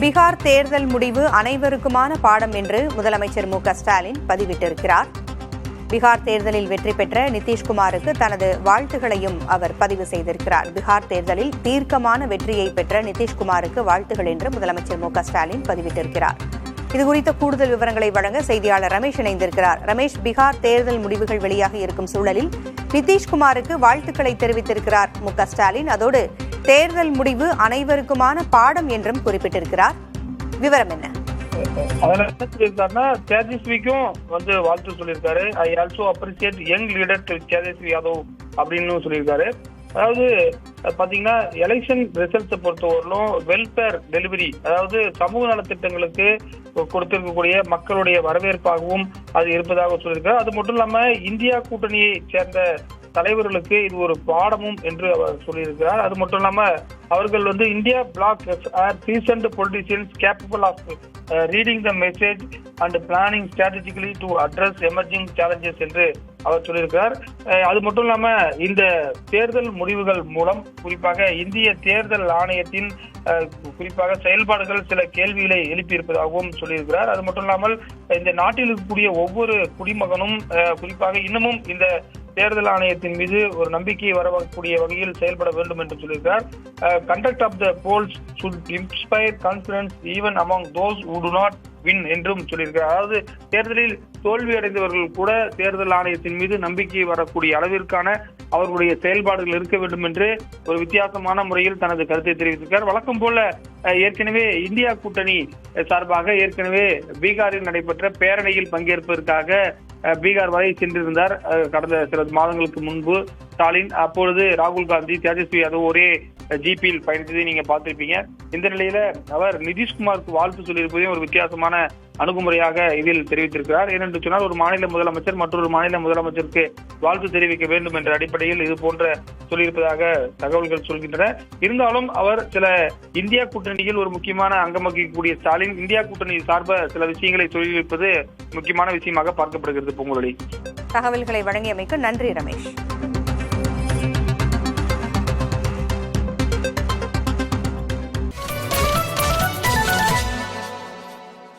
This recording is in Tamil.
பீகார் தேர்தல் முடிவு அனைவருக்குமான பாடம் என்று முதலமைச்சர் மு க ஸ்டாலின் பதிவிட்டிருக்கிறார். பீகார் தேர்தலில் வெற்றி பெற்ற நிதிஷ்குமாருக்கு தனது வாழ்த்துகளையும் அவர் பதிவு செய்திருக்கிறார். பீகார் தேர்தலில் தீர்க்கமான வெற்றியை பெற்ற நிதிஷ்குமாருக்கு வாழ்த்துகள் என்று முதலமைச்சர் மு க ஸ்டாலின் பதிவிட்டிருக்கிறார். இதுகுறித்த கூடுதல் விவரங்களை வழங்க செய்தியாளர் ரமேஷ் இணைந்திருக்கிறார். ரமேஷ், பீகார் தேர்தல் முடிவுகள் வெளியாகி இருக்கும் சூழலில் நிதிஷ்குமாருக்கு வாழ்த்துக்களை தெரிவித்திருக்கிறார் மு க ஸ்டாலின். அதோடு தேர்தல் முடிவு அனைவருக்குமான பாடம் என்றும் குறிப்பிட்டிருக்கிறார். விவரம் என்ன? அதுல என்ன சொல்லியிருக்காருன்னா, தேஜஸ்விக்கும் வாழ்த்து சொல்லியிருக்காரு. I also appreciate young leader Tejashwi Yadav அப்படின்னு சொல்லியிருக்காரு. அதாவது பாத்தீங்கன்னா, எலெக்ஷன் ரிசல்ட்ஸை பொறுத்தவரையிலும் வெல்ஃபேர் டெலிவரி, அதாவது சமூக நலத்திட்டங்களுக்கு கொடுத்திருக்கக்கூடிய மக்களுடைய வரவேற்பாகவும் அது இருப்பதாக சொல்லியிருக்காரு. அது மட்டும் இல்லாம இந்தியா கூட்டணியை சேர்ந்த தலைவர்களுக்கு இது ஒரு பாடமும் என்று அவர் சொல்லியிருக்கிறார். அது மட்டும் இல்லாம அவர்கள் India bloc are seasoned politicians capable of reading the message and planning strategically to address emerging challenges என்று அவர் சொல்லியிருக்கிறார். அது மட்டும் இல்லாம இந்த தேர்தல் முடிவுகள் மூலம் குறிப்பாக இந்திய தேர்தல் ஆணையத்தின் குறிப்பாக செயல்பாடுகள் சில கேள்விகளை எழுப்பியிருப்பதாகவும் சொல்லியிருக்கிறார். அது மட்டும் இல்லாமல் இந்த நாட்டில் இருக்கக்கூடிய ஒவ்வொரு குடிமகனும் குறிப்பாக இன்னமும் இந்த தேர்தல் ஆணையத்தின் மீது ஒரு நம்பிக்கை வரக்கூடிய வகையில் செயல்பட வேண்டும் என்று சொல்லியிருக்கிறார். Conduct of the polls should inspire confidence even among those who do not win என்றும் சொல்லியிருக்கிறார். அதாவது தேர்தலில் தோல்வி அடைந்தவர்கள் கூட தேர்தல் ஆணையத்தின் மீது நம்பிக்கை வரக்கூடிய அளவிற்கான அவர்களுடைய செயல்பாடுகள் இருக்க வேண்டும் என்று ஒரு வித்தியாசமான முறையில் தனது கருத்தை தெரிவித்திருக்கிறார். வழக்கம் போல ஏற்கனவே இந்தியா கூட்டணி சார்பாக ஏற்கனவே பீகாரில் நடைபெற்ற பேரணியில் பங்கேற்பதற்காக பீகார் வரை சென்றிருந்தார் கடந்த சில மாதங்களுக்கு முன்பு ஸ்டாலின். அப்பொழுது ராகுல் காந்தி, தேஜஸ்வி யாதவ் ஒரே ஜிபியில் பயணித்ததை நீங்க பார்த்திருப்பீங்க. இந்த நிலையில அவர் நிதிஷ்குமாருக்கு வாழ்த்து சொல்லியிருப்பதையும் ஒரு வித்தியாசமான அணுகுமுறையாக இதில் தெரிவித்திருக்கிறார். ஏனென்று சொன்னால், ஒரு மாநில முதலமைச்சர் மற்றொரு மாநில முதலமைச்சருக்கு வாழ்த்து தெரிவிக்க வேண்டும் என்ற அடிப்படையில் இது போன்ற சொல்லியிருப்பதாக தகவல்கள் சொல்கின்றன. இருந்தாலும் அவர் சில இந்தியா கூட்டணியில் ஒரு முக்கியமான அங்கம் வகிக்கக்கூடிய ஸ்டாலின் இந்தியா கூட்டணி சார்ப சில விஷயங்களை சொல்லியிருப்பது முக்கியமான விஷயமாக பார்க்கப்படுகிறது. பொங்கலொலி தகவல்களை வழங்கியமைக்கு நன்றி ரமேஷ்.